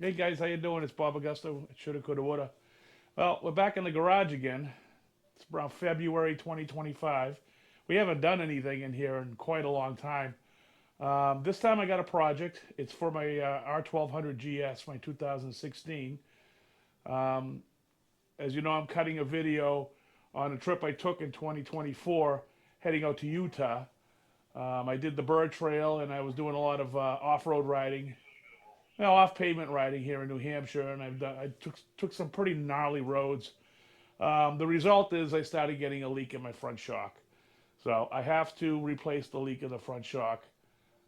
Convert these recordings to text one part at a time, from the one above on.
Hey guys, how you doing? It's Bob Augusto. Shoulda, coulda, woulda. Well, we're back in the garage again. It's around February 2025. We haven't done anything in here in quite a long time. This time I got a project. It's for my R1200 GS, my 2016. Um, as you know, I'm cutting a video on a trip I took in 2024 heading out to Utah. I did the bird trail and I was doing a lot of off-road riding, off pavement riding here in New Hampshire, and I took some pretty gnarly roads. The result is I started getting a leak in my front shock, so I have to replace the leak in the front shock.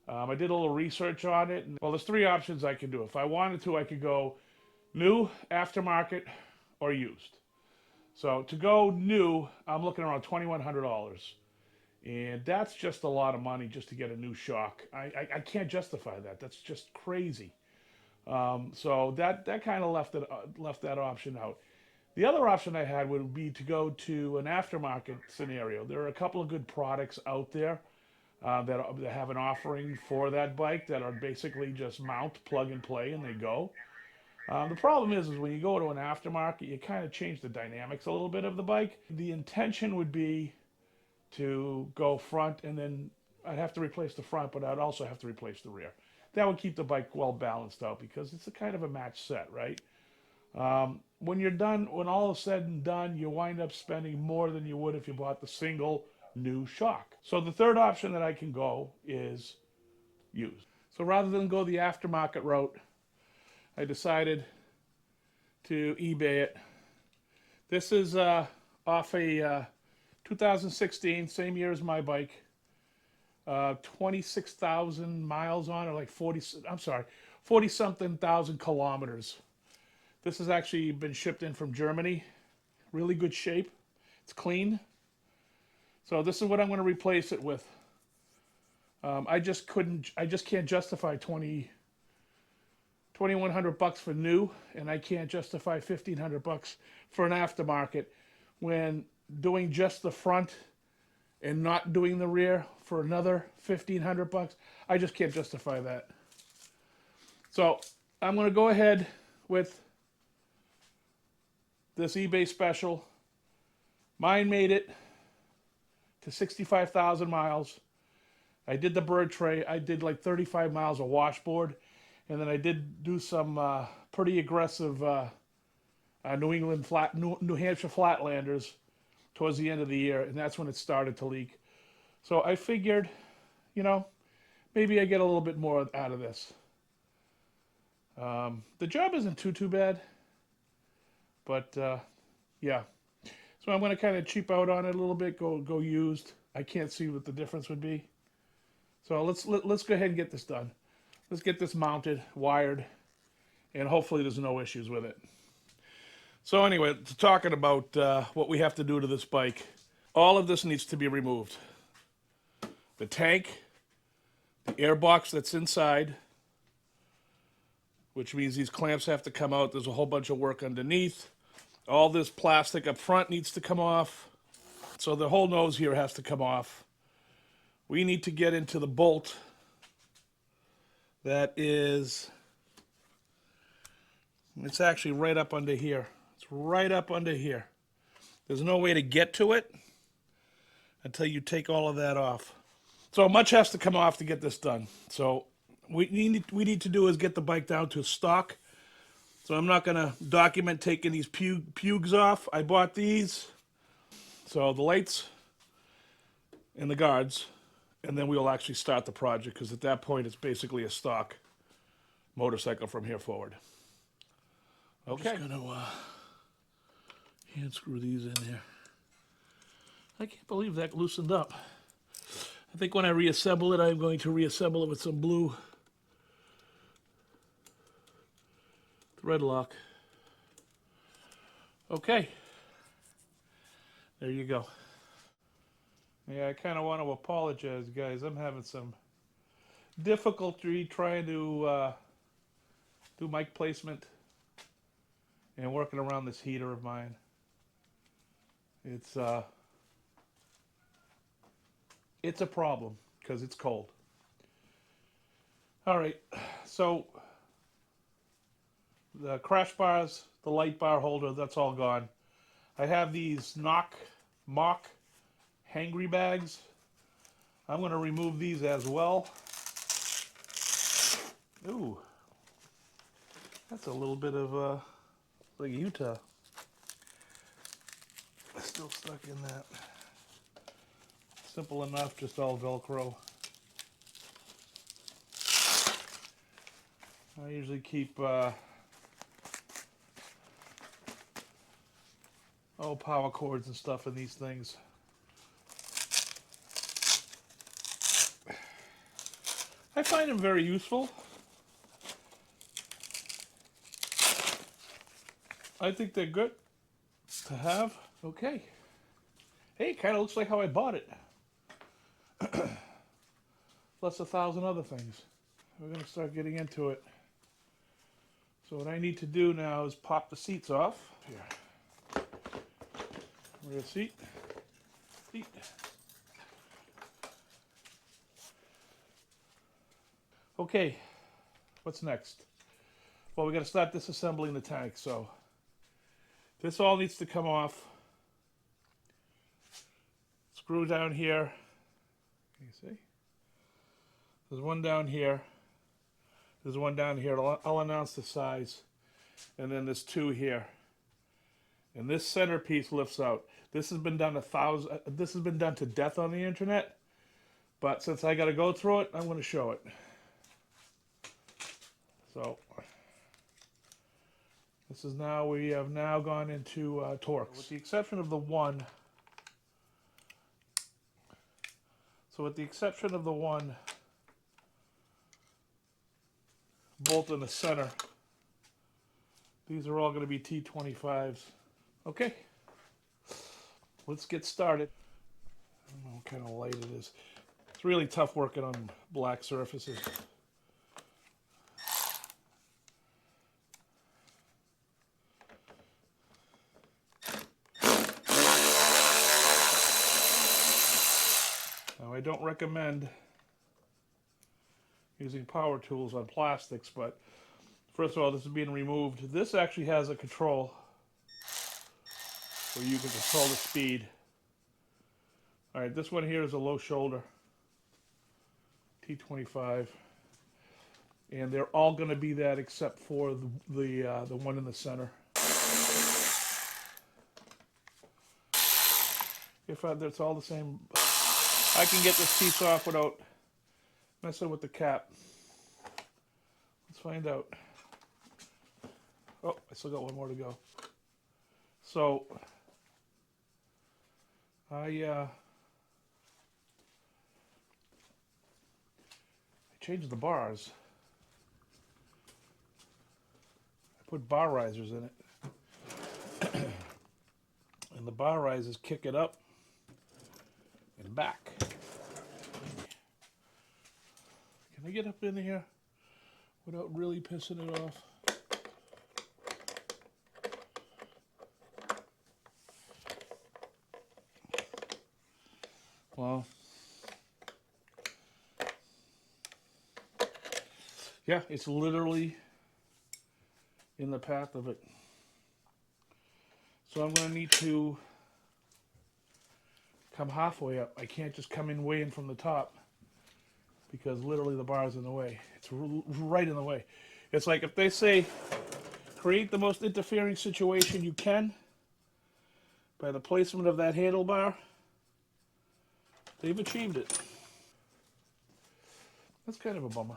I did a little research on it, and well, there's three options I can do. If I wanted to, I could go new, aftermarket, or used. So to go new, I'm looking around $2,100. And that's just a lot of money just to get a new shock. I can't justify that. That's just crazy. So that kind of left that option out. The other option I had would be to go to an aftermarket scenario. There are a couple of good products out there that have an offering for that bike that are basically just mount, plug and play, and they go. The problem is when you go to an aftermarket, you kind of change the dynamics a little bit of the bike. The intention would be to go front, and then I'd have to replace the front, but I'd also have to replace the rear. That would keep the bike well balanced out because it's a kind of a match set, right? When you're done, when all is said and done, you wind up spending more than you would if you bought the single new shock. So the third option that I can go is used. So rather than go the aftermarket route, I decided to eBay it. This is off a 2016, same year as my bike. 26,000 miles on it, like 40 something thousand kilometers. This has actually been shipped in from Germany. Really good shape. It's clean. So this is what I'm going to replace it with. I just can't justify 2,100 bucks for new, and I can't justify 1,500 bucks for an aftermarket when doing just the front and not doing the rear for another 1,500 bucks. I just can't justify that. So I'm going to go ahead with this eBay special. Mine made it to 65,000 miles. I did the bird tray. I did like 35 miles of washboard, and then I did do some pretty aggressive New Hampshire flatlanders towards the end of the year, and that's when it started to leak. So I figured, maybe I get a little bit more out of this. The job isn't too bad, but yeah. So I'm going to kind of cheap out on it a little bit, go used. I can't see what the difference would be. So let's go ahead and get this done. Let's get this mounted, wired, and hopefully there's no issues with it. So anyway, talking about what we have to do to this bike, all of this needs to be removed. The tank, the airbox that's inside, which means these clamps have to come out. There's a whole bunch of work underneath. All this plastic up front needs to come off. So the whole nose here has to come off. We need to get into the bolt that is, it's actually right up under here. It's right up under here. There's no way to get to it until you take all of that off. So much has to come off to get this done. So we need to do is get the bike down to stock. So I'm not going to document taking these pugs off. I bought these. So the lights and the guards, and then we'll actually start the project because at that point it's basically a stock motorcycle from here forward. Okay. I'm just going to hand screw these in there. I can't believe that loosened up. I think when I reassemble it, I'm going to reassemble it with some blue thread lock. Okay. There you go. Yeah, I kind of want to apologize, guys. I'm having some difficulty trying to do mic placement and working around this heater of mine. It's a problem because it's cold. All right, so The crash bars, the light bar holder, that's all gone. I have these mock hangry bags. I'm going to remove these as well. Ooh, that's a little bit of like Utah. Still stuck in that. Simple enough, just all Velcro. I usually keep power cords and stuff in these things. I find them very useful. I think they're good to have. Okay. Hey, kind of looks like how I bought it. Plus 1,000 other things. We're going to start getting into it. So what I need to do now is pop the seats off. Here. Rear seat. Seat. Okay. What's next? Well, we got to start disassembling the tank. So this all needs to come off. Screw down here. Can you see? There's one down here. There's one down here. I'll announce the size. And then there's two here. And this centerpiece lifts out. This has been done this has been done to death on the internet. But since I got to go through it, I'm going to show it. So this is now, we have now gone into Torx. With the exception of the one. So with the exception of the one bolt in the center, these are all going to be T25s. Okay, let's get started. I don't know what kind of light it is. It's really tough working on black surfaces. Now, I don't recommend using power tools on plastics, but first of all, this is being removed. This actually has a control where you can control the speed. All right, this one here is a low shoulder, T25, and they're all going to be that except for the one in the center. It's all the same. I can get this piece off without messing with the cap. Let's find out. Oh, I still got one more to go. So I changed the bars. I put bar risers in it. And the bar risers kick it up and back. Can I get up in here without really pissing it off? Well, yeah, it's literally in the path of it. So I'm going to need to come halfway up. I can't just come in way in from the top because literally the bar is in the way. It's right in the way. It's like if they say create the most interfering situation you can by the placement of that handlebar, they've achieved it. That's kind of a bummer.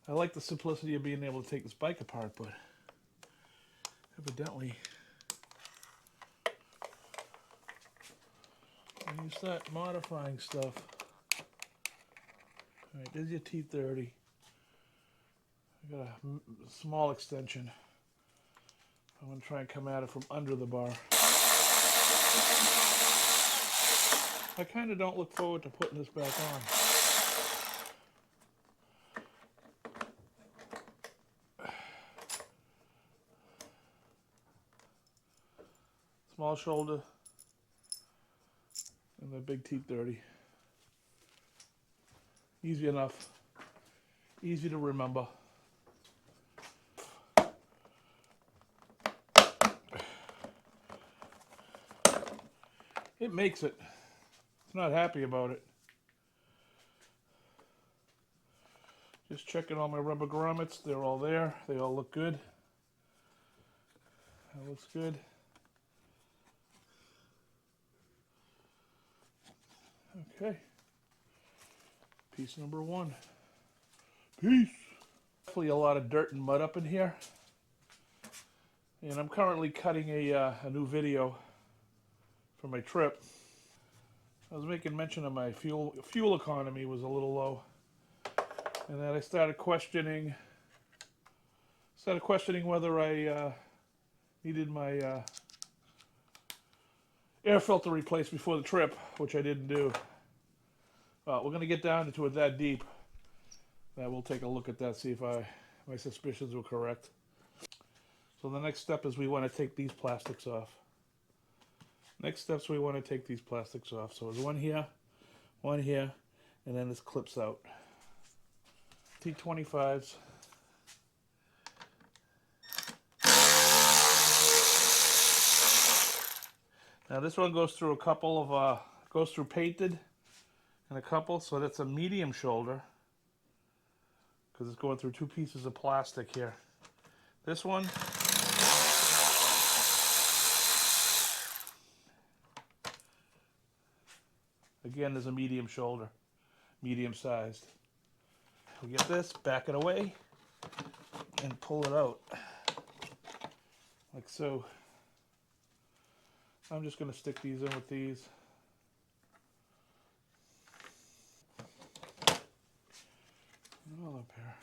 I like the simplicity of being able to take this bike apart, but evidently when you start modifying stuff. All right, there's your T30. I got a small extension. I'm going to try and come at it from under the bar. I kind of don't look forward to putting this back on. Small shoulder and the big T30. Easy enough. Easy to remember. makes it. It's not happy about it. Just checking all my rubber grommets. They're all there. They all look good. That looks good. Okay. Piece number 1. Peace. Definitely a lot of dirt and mud up in here. And I'm currently cutting a new video for my trip. I was making mention of my fuel economy was a little low. And then I started questioning whether I needed my air filter replaced before the trip, which I didn't do. Well, we're going to get down into it that deep. That we'll take a look at that, see if my suspicions were correct. So the next step is we want to take these plastics off. Next steps, we want to take these plastics off. So there's one here, and then this clips out. T25s. Now this one goes through a couple of, goes through painted and a couple, so that's a medium shoulder because it's going through 2 pieces of plastic here. This one, again, is a medium shoulder, medium sized. We get this, back it away, and pull it out, like so. I'm just going to stick these in with these. Another pair.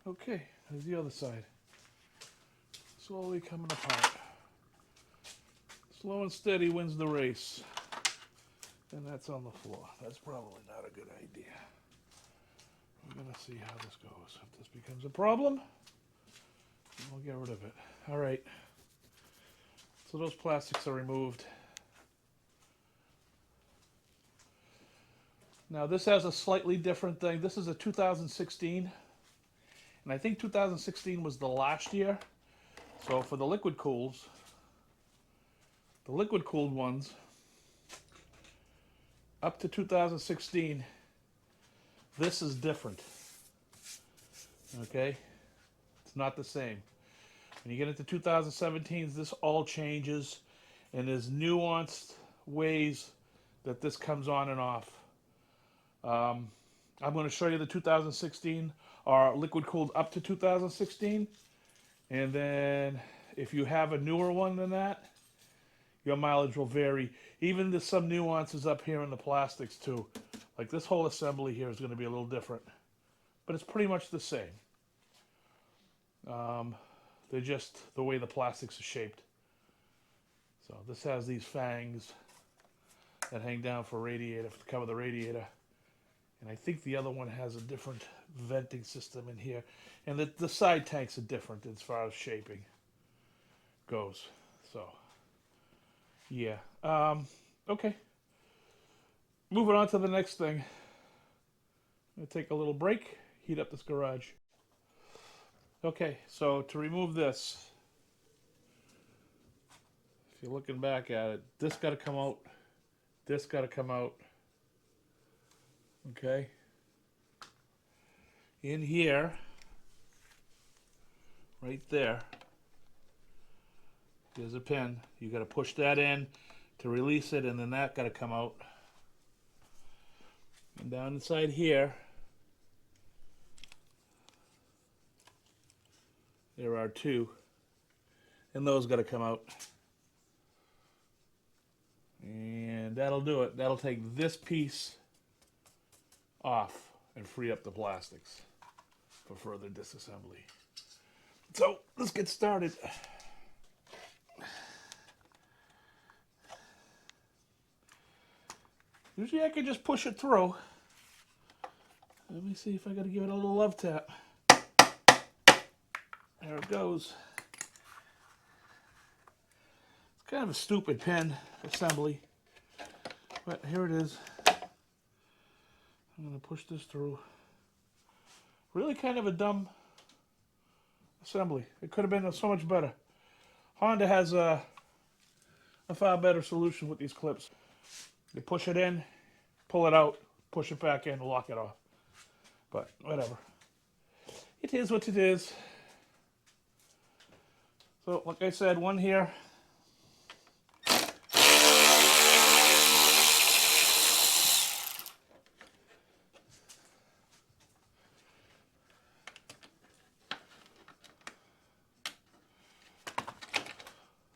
Okay, there's the other side. Slowly coming apart. Slow and steady wins the race. And that's on the floor. That's probably not a good idea. We're going to see how this goes. If this becomes a problem, we'll get rid of it. All right. So those plastics are removed. Now this has a slightly different thing. This is a 2016. And I think 2016 was the last year. So for the liquid cooled ones, up to 2016, this is different. Okay? It's not the same. When you get into 2017s, this all changes, and there's nuanced ways that this comes on and off. I'm going to show you the 2016 or liquid cooled up to 2016, and then if you have a newer one than that, your mileage will vary. Even there's some nuances up here in the plastics too. Like this whole assembly here is going to be a little different, but it's pretty much the same. They're just the way the plastics are shaped. So this has these fangs that hang down for radiator, to cover the radiator. And I think the other one has a different venting system in here. And the side tanks are different as far as shaping goes. So, yeah. Okay. Moving on to the next thing. I'm going to take a little break, heat up this garage. Okay, so to remove this, if you're looking back at it, this got to come out. This got to come out. Okay. In here, right there, there's a pin. You got to push that in to release it, and then that got to come out. And down inside here, there are two, and those got to come out. And that'll do it. That'll take this piece off and free up the plastics for further disassembly. So let's get started. Usually I can just push it through. Let me see if I gotta give it a little love tap. There it goes. It's kind of a stupid pin assembly, but here it is. I'm going to push this through. Really kind of a dumb assembly. It could have been so much better. Honda has a far better solution with these clips. You push it in, pull it out, push it back in, lock it off. But whatever. It is what it is. So like I said, one here.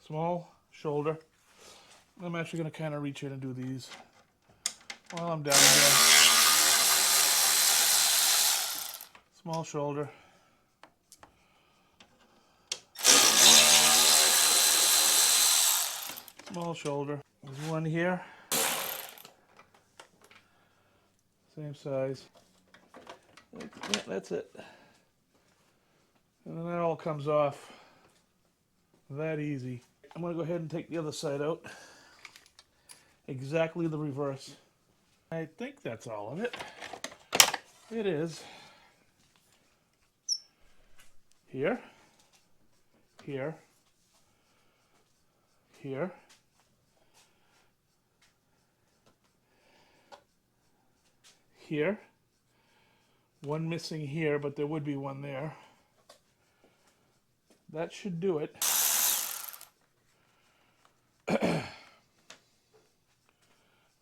Small shoulder. I'm actually going to kind of reach in and do these while I'm down here. Small shoulder. Small shoulder. There's one here. Same size. Yeah, that's it. And then that all comes off. That easy. I'm going to go ahead and take the other side out. Exactly the reverse. I think that's all of it. It is. Here. Here. Here. Here. One missing here, but there would be one there. That should do it.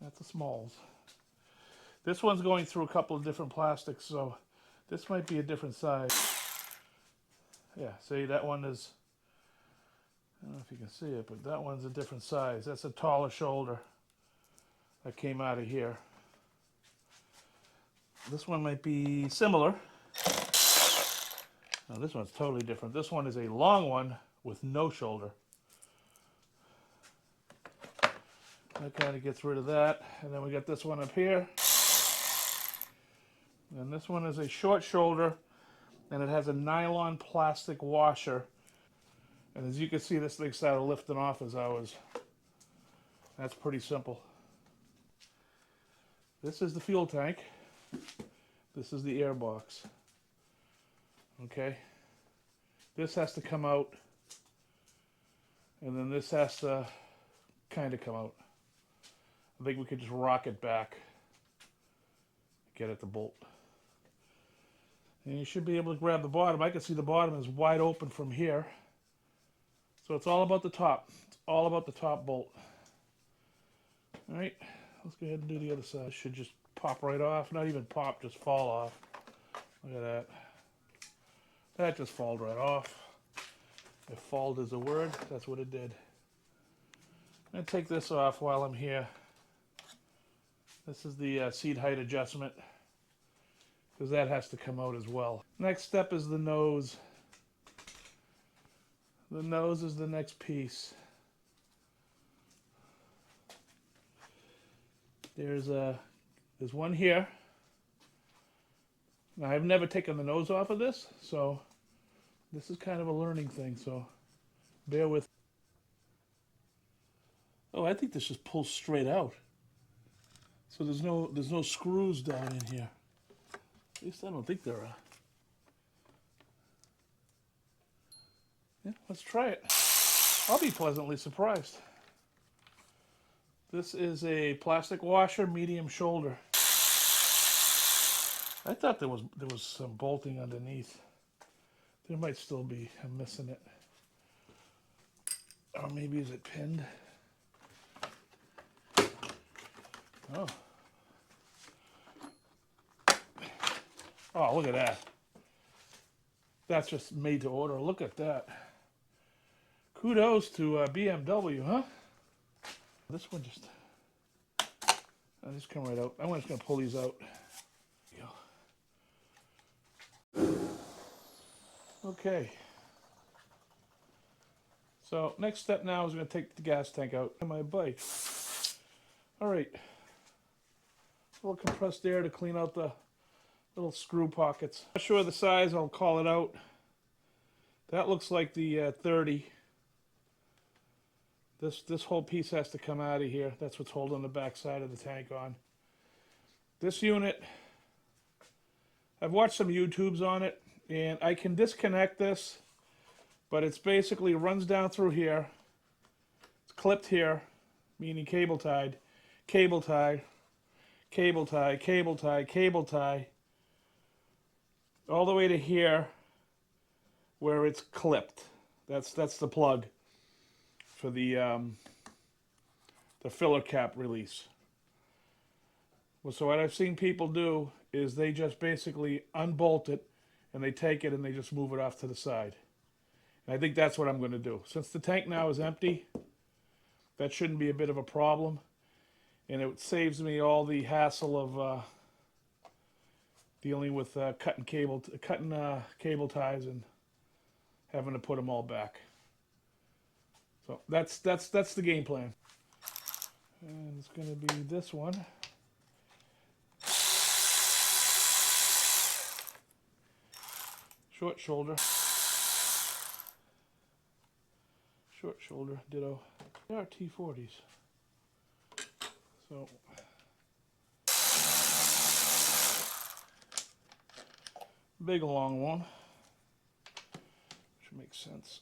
That's the smalls. This one's going through a couple of different plastics, so this might be a different size. Yeah, see, that one is, I don't know if you can see it, but that one's a different size. That's a taller shoulder that came out of here. This one might be similar. No, this one's totally different. This one is a long one with no shoulder. That kind of gets rid of that. And then we got this one up here. And this one is a short shoulder, and it has a nylon plastic washer. And as you can see, this thing started lifting off as I was. That's pretty simple. This is the fuel tank. This is the airbox. Okay. This has to come out. And then this has to kind of come out. I think we could just rock it back. Get at the bolt. And you should be able to grab the bottom. I can see the bottom is wide open from here. So it's all about the top. It's all about the top bolt. Alright, let's go ahead and do the other side. It should just pop right off. Not even pop, just fall off. Look at that. That just falled right off. If falled is a word, that's what it did. I'm going to take this off while I'm here. This is the seat height adjustment, because that has to come out as well. Next step is the nose. The nose is the next piece. There's one here. Now, I've never taken the nose off of this, so this is kind of a learning thing, so bear with. Oh, I think this just pulls straight out. So there's no screws down in here. At least I don't think there are. Yeah, let's try it. I'll be pleasantly surprised. This is a plastic washer, medium shoulder. I thought there was some bolting underneath. There might still be. I'm missing it. Or maybe is it pinned? Oh. Oh, look at that. That's just made to order. Look at that. Kudos to BMW, huh? This one just... I'll just come right out. I'm just going to pull these out. There you go. Okay. So, next step now is going to take the gas tank out of my bike. Alright. A little compressed air to clean out the little screw pockets. Not sure of the size, I'll call it out. That looks like the 30. This whole piece has to come out of here. That's what's holding the back side of the tank on. This unit I've watched some YouTubes on it, and I can disconnect this, but it's basically runs down through here. It's clipped here, meaning cable tied, cable tie, cable tie, cable tie, cable tie, all the way to here where it's clipped. That's the plug for the filler cap release. Well, so what I've seen people do is they just basically unbolt it and they take it and they just move it off to the side. And I think that's what I'm going to do. Since the tank now is empty, that shouldn't be a bit of a problem. And it saves me all the hassle of dealing with cutting cable ties and having to put them all back. So that's the game plan. And it's going to be this one. Short shoulder. Short shoulder, ditto. They are T40s. So big long one, which makes sense.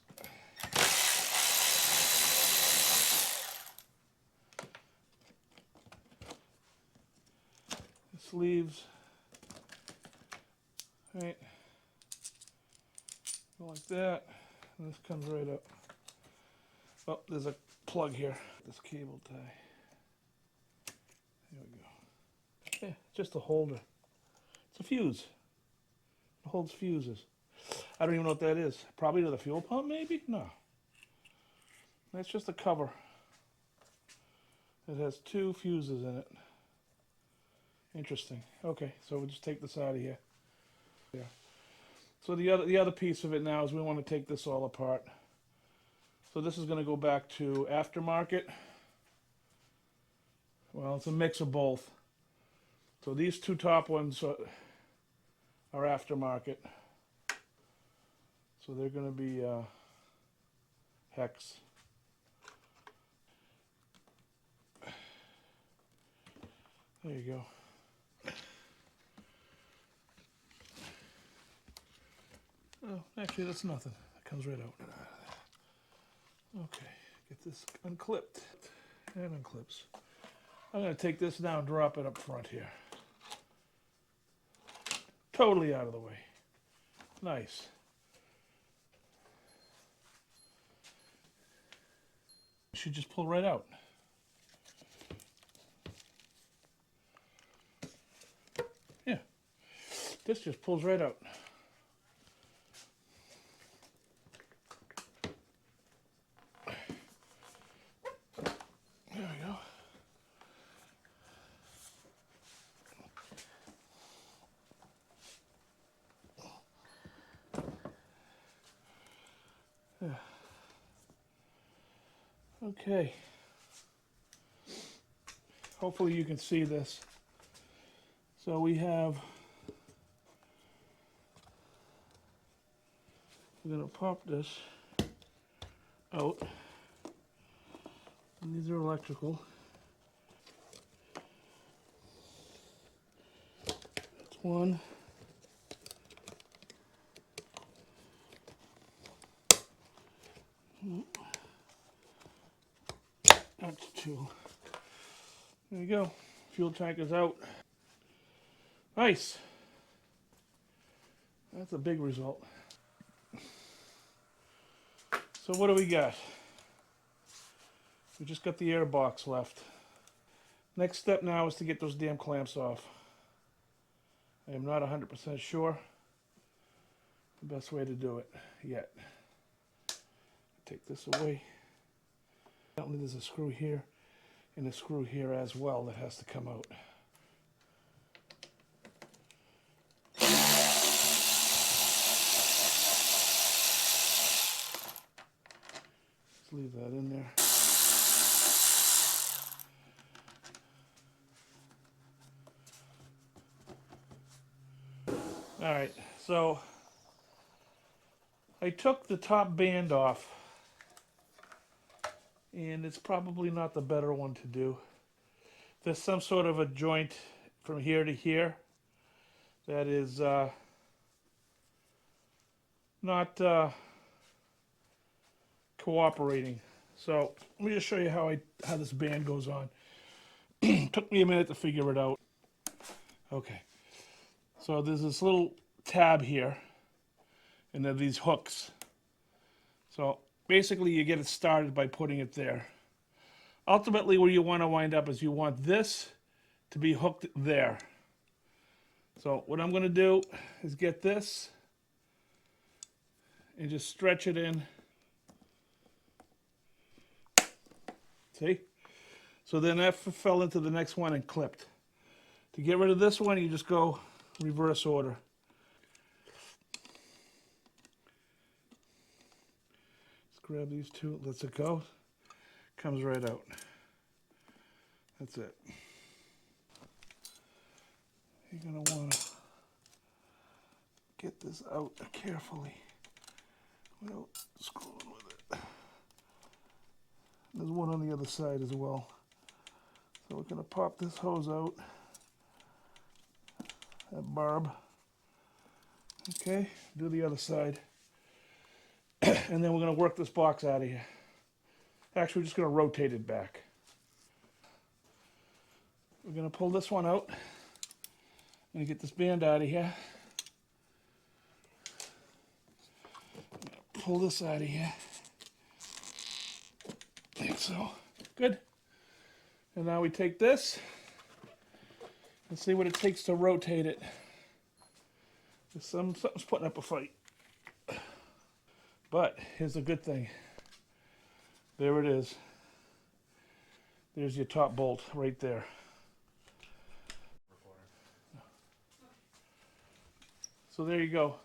The sleeves, right, go like that, and this comes right up. Oh, there's a plug here. This cable tie. There we go. Yeah, just a holder. It's a fuse. It holds fuses. I don't even know what that is. Probably to the fuel pump, maybe? No. That's just a cover. It has 2 fuses in it. Interesting. Okay, so we'll just take this out of here. Yeah. So the other piece of it now is we want to take this all apart. So this is going to go back to aftermarket. Well, it's a mix of both. So these 2 top ones are aftermarket. So they're going to be hex. There you go. Oh, actually that's nothing. It comes right out. Okay, get this unclipped and unclips. I'm going to take this now and drop it up front here. Totally out of the way. Nice. It should just pull right out. Yeah, this just pulls right out. There we go. Yeah. Okay. Hopefully you can see this. So we have, we're going to pop this out. And these are electrical. That's one. That's 2. There you go. Fuel tank is out. Nice. That's a big result. So what do we got? We just got the airbox left. Next step now is to get those damn clamps off. I am not 100% sure the best way to do it yet. Take this away. There's a screw here and a screw here as well that has to come out. Let's leave that in there. All right, so I took the top band off, and it's probably not the better one to do. There's some sort of a joint from here to here that is not cooperating. So let me just show you how this band goes on. Took me a minute to figure it out. Okay, so there's this little tab here, and then these hooks. So basically you get it started by putting it there. Ultimately where you want to wind up is you want this to be hooked there. So what I'm going to do is get this and just stretch it in. See? So then that fell into the next one and clipped. To get rid of this one, you just go reverse order. Let's grab these two, lets it go. Comes right out. That's it. You're going to want to get this out carefully without screwing with it. There's one on the other side as well. So we're going to pop this hose out. That barb. Okay, do the other side. And then we're going to work this box out of here. Actually, we're just going to rotate it back. We're going to pull this one out. I'm going to get this band out of here. Pull this out of here. Like so. Good. And now we take this and see what it takes to rotate it. Something's putting up a fight. But here's the good thing. There it is. There's your top bolt right there. So there you go.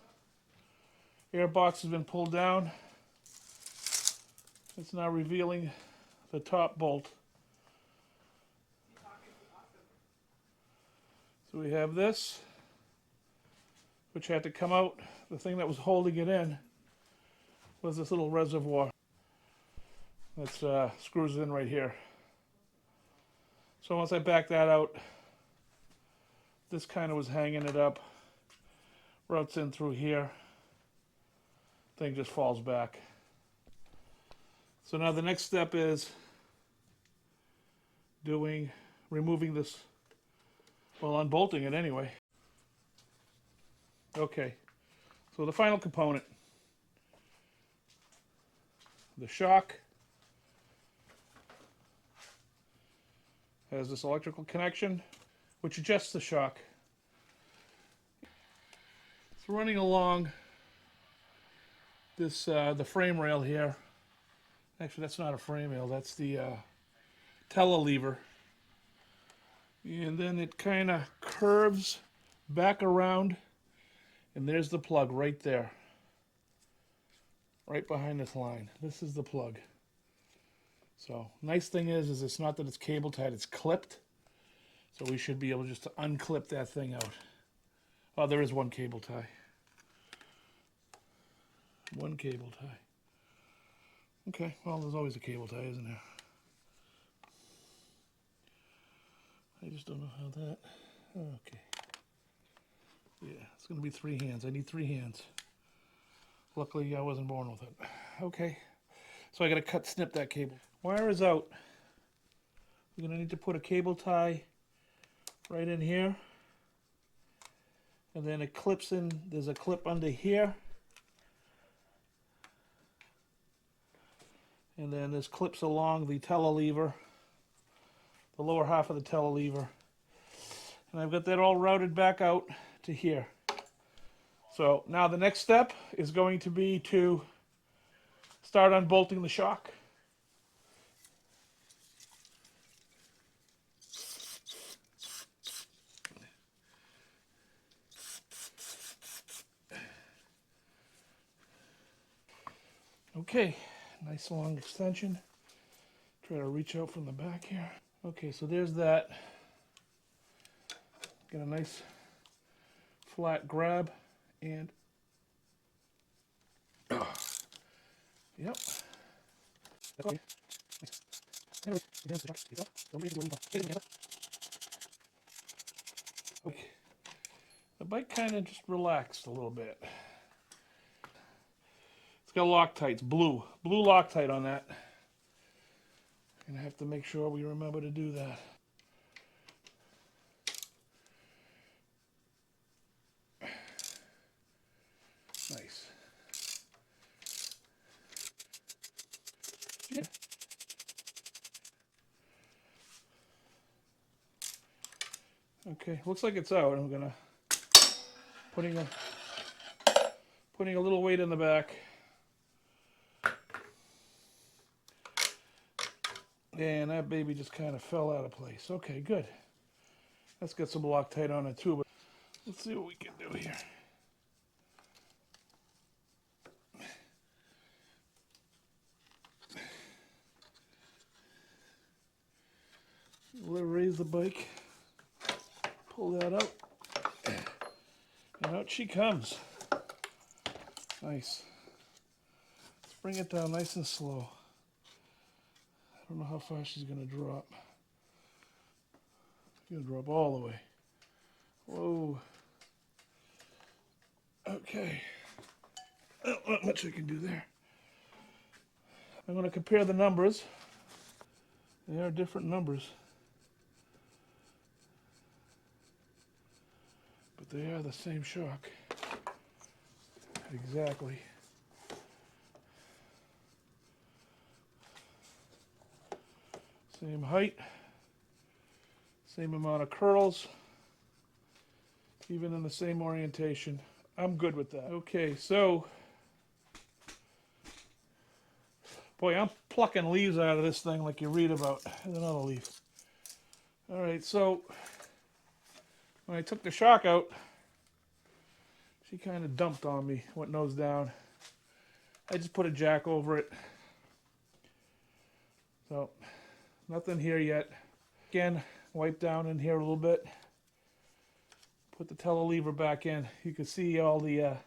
Airbox has been pulled down. It's now revealing the top bolt. So we have this, which had to come out. The thing that was holding it in was this little reservoir that screws in right here. So once I back that out, this kind of was hanging it up. Routes in through here. Thing just falls back. So now the next step is removing this, well, unbolting it anyway. Okay, so the final component, the shock, has this electrical connection which adjusts the shock. It's running along this the frame rail here. Actually, that's not a frame rail, that's the telelever. And then it kind of curves back around, and there's the plug right there. Right behind this line. This is the plug. So, nice thing is it's not that it's cable tied, it's clipped. So we should be able just to unclip that thing out. Oh, there is one cable tie. One cable tie. Okay, well, there's always a cable tie, isn't there? I just don't know how that... Okay. Yeah, it's going to be 3 hands. I need 3 hands. Luckily, I wasn't born with it. Okay. So I got to snip that cable. Wire is out. We're going to need to put a cable tie right in here. And then it clips in. There's a clip under here. And then there's clips along the telelever, the lower half of the telelever. And I've got that all routed back out to here. So now the next step is going to be to start unbolting the shock. Okay, nice long extension. Try to reach out from the back here. Okay, so there's that. Get a nice flat grab and yep. Okay. The bike kind of just relaxed a little bit. It's got Loctite, it's blue Loctite on that. Gonna have to make sure we remember to do that. Nice. Yeah. Okay, looks like it's out. I'm gonna putting a little weight in the back. And that baby just kind of fell out of place. Okay, good. Let's get some Loctite on it too, but let's see what we can do here. We'll raise the bike, pull that out, and out she comes. Nice. Let's bring it down nice and slow. I don't know how far she's going to drop. She's going to drop all the way. Whoa. Okay. Not much I can do there. I'm going to compare the numbers. They are different numbers. But they are the same shock. Exactly. Same height, same amount of curls, even in the same orientation. I'm good with that. Okay, so, boy, I'm plucking leaves out of this thing like you read about. There's another leaf. All right, so when I took the shock out, she kind of dumped on me, went nose down. I just put a jack over it. So, nothing here yet. Again, wipe down in here a little bit. Put the telelever back in. You can see all the,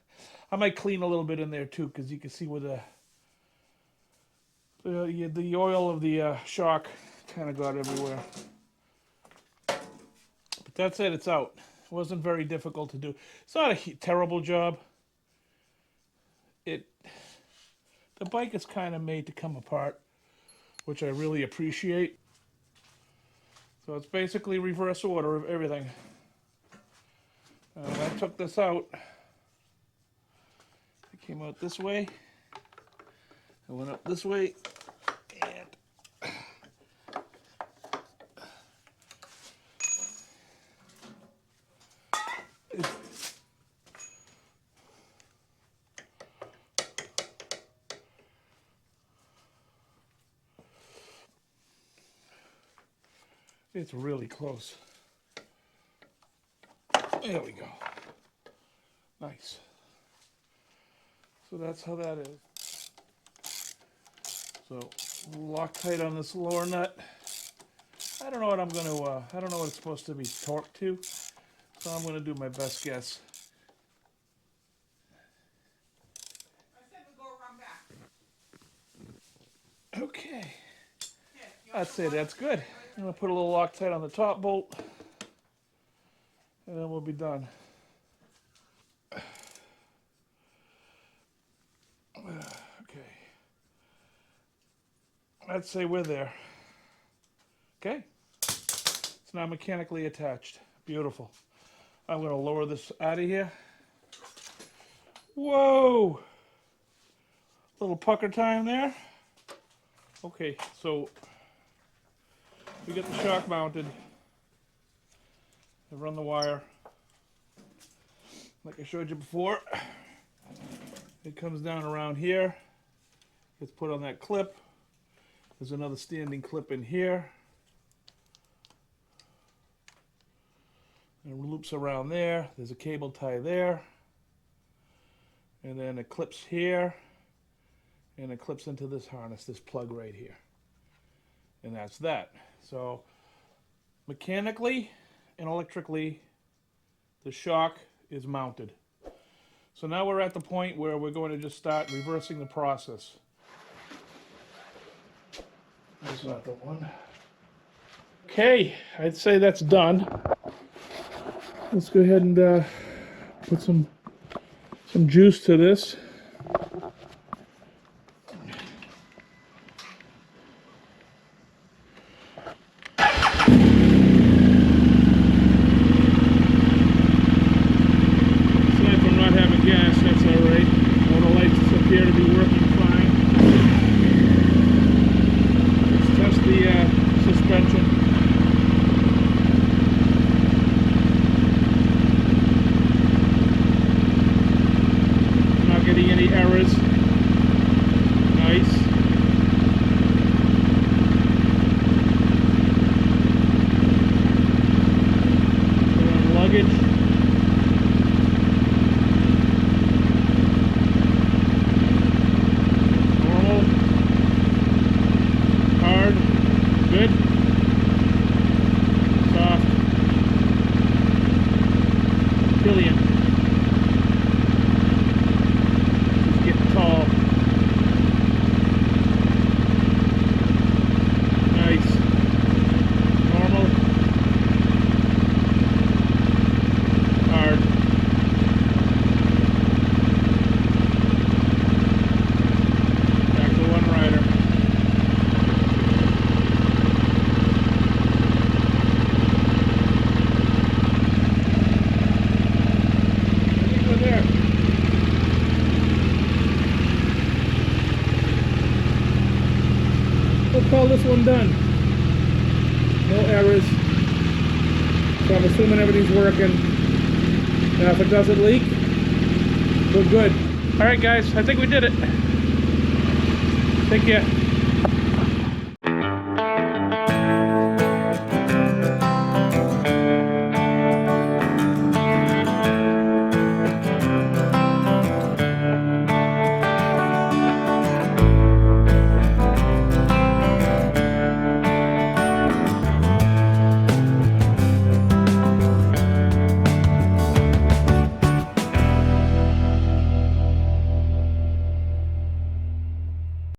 I might clean a little bit in there too, because you can see where the oil of the shock kind of got everywhere. But that's it, it's out. It wasn't very difficult to do. It's not a terrible job. The bike is kind of made to come apart, which I really appreciate. So it's basically reverse order of everything. I took this out. It came out this way. I went up this way. And it's really close. There we go. Nice. So that's how that is. So Loctite on this lower nut. I don't know what I'm going to, I don't know what it's supposed to be torqued to. So I'm going to do my best guess. I said we go around back. Okay. That's it. That's good. I'm going to put a little Loctite on the top bolt. And then we'll be done. Okay. Let's say we're there. Okay. It's now mechanically attached. Beautiful. I'm going to lower this out of here. Whoa! Little pucker time there. Okay, so we get the shock mounted. I run the wire. Like I showed you before. It comes down around here. Gets put on that clip. There's another standing clip in here. And it loops around there. There's a cable tie there. And then it clips here. And it clips into this harness, this plug right here. And that's that. So mechanically and electrically, the shock is mounted. So now we're at the point where we're going to just start reversing the process. That's not the one. Okay, I'd say that's done. Let's go ahead and Put some juice to this. Aside from not having gas, that's all right. All the lights appear to be working fine. Let's test the suspension. Not getting any errors. Nice. Put on luggage. Normal. Hard. Good. Soft. Brilliant. It's getting tall. Nice. Normal. Hard. Back to one rider. I think we're there. We'll call this one done. No errors. So I'm assuming everything's working. Now if it doesn't leak, we're good. Alright guys, I think we did it. Take care.